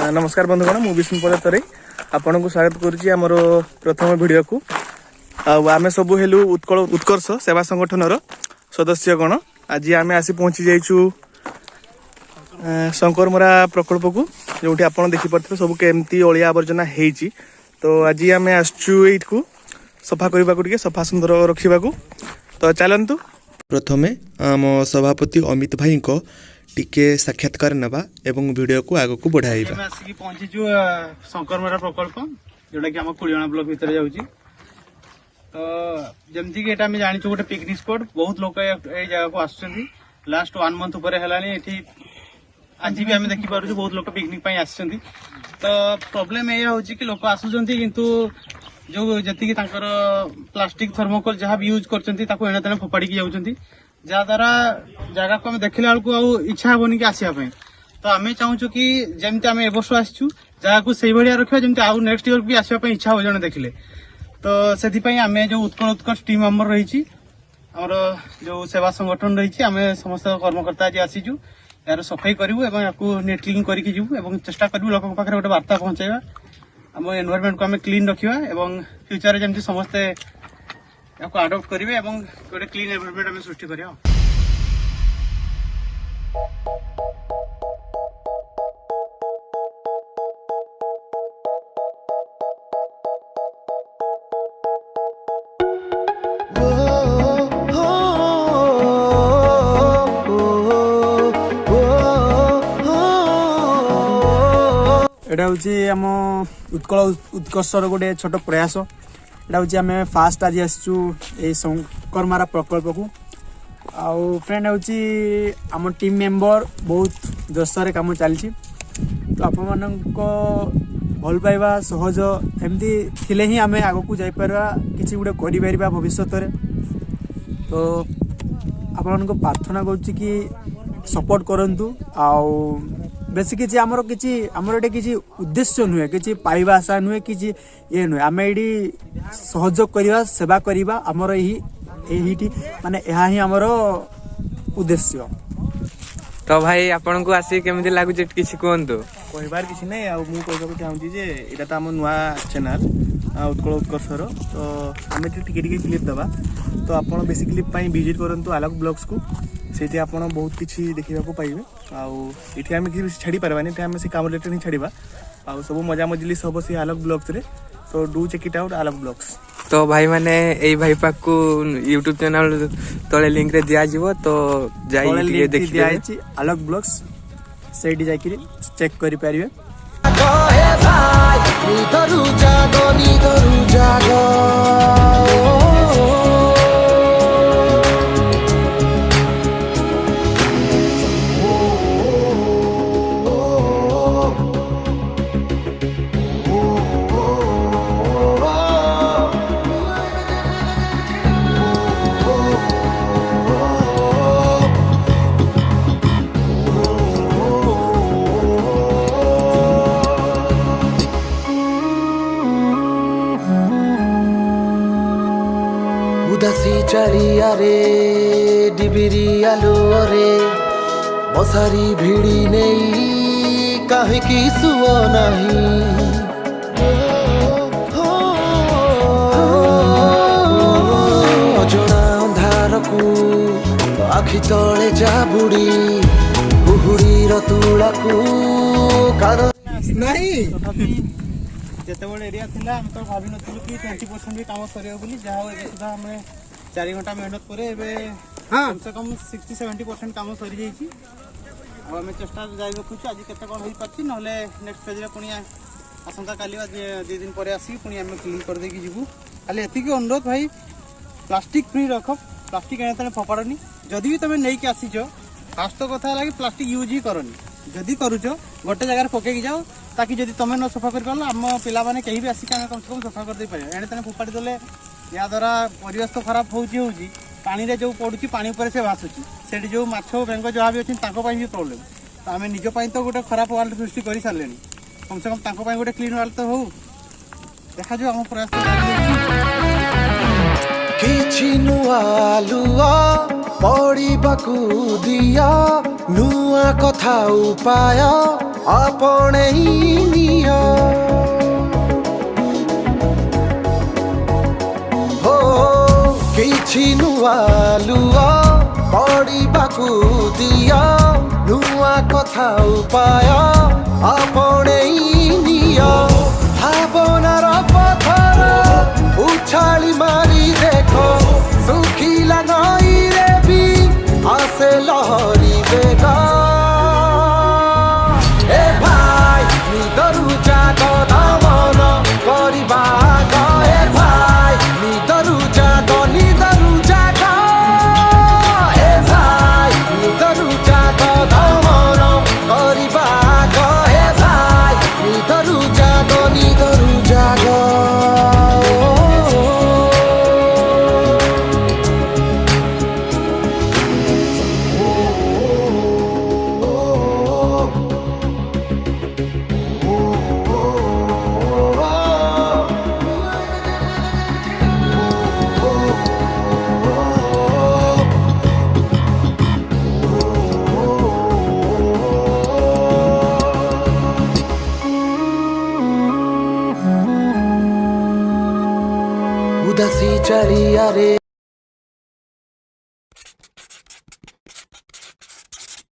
नमस्कार बंधुगण मु विष्णु पदतरे आपन को स्वागत करुच्ची आमर प्रथम वीडियो को आमे सब हेलु उत्कल उत्कर्ष सेवा संगठन सदस्यगण आज आम आसी पहुँची जाइछु शंकरमरा प्रकल्प को जो आप देखिपे सब केमती अलिया आवर्जना होती। तो आज आम आसचु को सफा करने को सफा सुंदर रखा तो चलतु प्रथमे आम सभापति अमित भाई को टिके साक्षात्कार नवा एवं वीडियो को आग को बढ़ाइबा। आसिक पहुंचीचु शंकरमरा प्रकल्प जोटा कि आम कुलियाणा ब्लॉक भितर जाउची। तो जमती कि एटा हम जानिछु गोटे पिकनिक स्पॉट बहुत लोग ए जगह को आछथि लास्ट 1 मंथ ऊपर हेलानी एठी आज भी आम देखि पारुछु बहुत लोग पिकनिक पई आछथि। तो प्रॉब्लम ए होची कि लोग आसुचंती किंतु जो जति तांकर प्लास्टिक थर्मोकोल जहाँ भी यूज करचंती ताको एणे तेणे फोपाड़ी की जाउचंती जहाद्वारा जगह को आम देखला बेलू इच्छा हेनी कि आसवाई। तो आम चाहूँ कि जमी आम ए वर्ष आसचु जगह को से भाया रखा जमी आउ नेक्स्ट ईयर भी आसवाई इच्छा हो जन देखले। तो से आम जो उत्कर्ष टीम आमर रही आमर जो सेवा संगठन रही आम समस्त कर्मकर्ता आज आसीचु यार सफाई करूँ और नेट क्लीन करके जीवु चेष्टा करूँ लोक पाखे गोटे वार्ता पहुंचाइबा आम एनवायरमेंट को आम क्लीन रखा और फ्यूचर जमी समस्ते याको अडॉप्ट करेंगे और गोटे क्लीन एनवायरमेंट आम सृष्टि करिया। एटा हूँ आम उत्कल उत्कर्षर गोटे छोट प्रयास एटा हूँ आम फास्ट आज आसचु ये शंकरमारा प्रकल्प को आउ फ्रेंड हूँ आम टीम मेंबर बहुत जोशर काम चलती। तो आप भल पाइबा सहज एमती थिले ही आम आग को जापर कि गोटे कर भविष्य। तो आपण प्रार्थना करुच्ची कि सपोर्ट करंतु आउ बेसी किसी आमर एटे किसी उद्देश्य नुहे कि पाइबा आशा नुहे कि ये नुहे आम ये सहयोग करवा सेवा करवा आमर यही माने यह ही आमर उद्देश्य। तो भाई आपन को आसी केमती लागुचे किछि कहंतु कहबार किछि नै आ मु कहबाक चाहूची जे एटा त हम नुआ चैनल उत्कल उत्कर्षर। तो आम टिके क्लिप दबा तो आपन बेसी क्लिप पई विजिट करंतु आलोक ब्लॉग्स को सेठी आपन बहुत किछि देखिबा को पाइबे आउ इठी आम कि छाड़ी पारबानी आम से काम रिलेटेड ही छाड़ीबा आउ सब मजा मजली सब से आलोक ब्लॉग्स रे। So do check it out Alok blogs. तो भाई माने एई भाई पाक को YouTube चैनल तळे लिंक रे दिया जीवो तो जाई टिके देखि दिया छि आलोक ब्लॉग्स सेठी जाई कि चेक करि पारिबे। कहे भाई निदरु जागो उदासी चारिया रे डिबिरी आलू रे मशारी भिड़ी नहीं कहीं की सुओ नहीं अजଣା अंधार को आखि तले जा बुड़ी हुहुड़ी रतुला को कान नहीं जिते बड़े एरिया थिला हम तो भाभी नथिलु कि 20% भी काम सरियो बोली जहाँ सुधा हमें 4 घंटा मेहनत करे एबे कम से कम 60-70% काम सरी जाइछि। अब हमें चेष्टा जाई रखुछु आज केते कोन होई पाछि नहले नेक्स्ट फेज रे पुनी आसंता काली 2 दिन पर आसी पुनी हम क्लीन कर देकी जीवु। खाली एति की अनुरोध भाई प्लास्टिक फ्री रख प्लास्टिक एने तने फपाड़नी जदि भी तमे नै के आसीछो फास्ट तो कथा लागी प्लास्टिक यूज ही करनी जदि करूछ गोटे जगह पकई जाओ ताकि जदि तुम न सफा कर पार आम पिला माने कहीं भी आसिक कम से कम सफा कर दे पारे एणे तेने फोपाड़ी देले या द्वारा परिवेश तो खराब होउची पानी रे जो पड़ुची पानी ऊपर से भासुची सेठी जो माछ बेंग जहाँ भी अच्छी भी प्रॉब्लम। तो आम निज तो गोटे खराब वर्ल्ड सृष्टि कर सारे कम से कम गोटे क्लीन वर्ल्ड तो हो देखा जो आम प्रयास किछि नुआ लुआ पढ़िबाकु दिया नुआ कथा उपाय ଆପଣେଇ ନିଅ ହୋ କିଛି ନୂଆ ଲୁଅ ପଡ଼ିବାକୁ ଦିଅ ନୂଆ କଥା ଉପାୟ ଆପଣେଇ ନିଅ ଭାବନାର ପଥର ଉଛାଳି ମାରି ଦେଖ ଶୁଖିଲା ନଈରେ ବି ଆସେ ଲହରୀ ବେଗ ଏ ଭାଇ ନିଦରୁ ଜାଗ ଦମନ କରିବା ଆଗ ଏ ଭାଇ ନିଦରୁ ଜାଗ ଏ ଭାଇ ନିଦରୁ ଜାଗ ଦମନ କରିବା ଆଗ ଏ ଭାଇ ନିଦରୁ ଜାଗ उदासी चारिया रे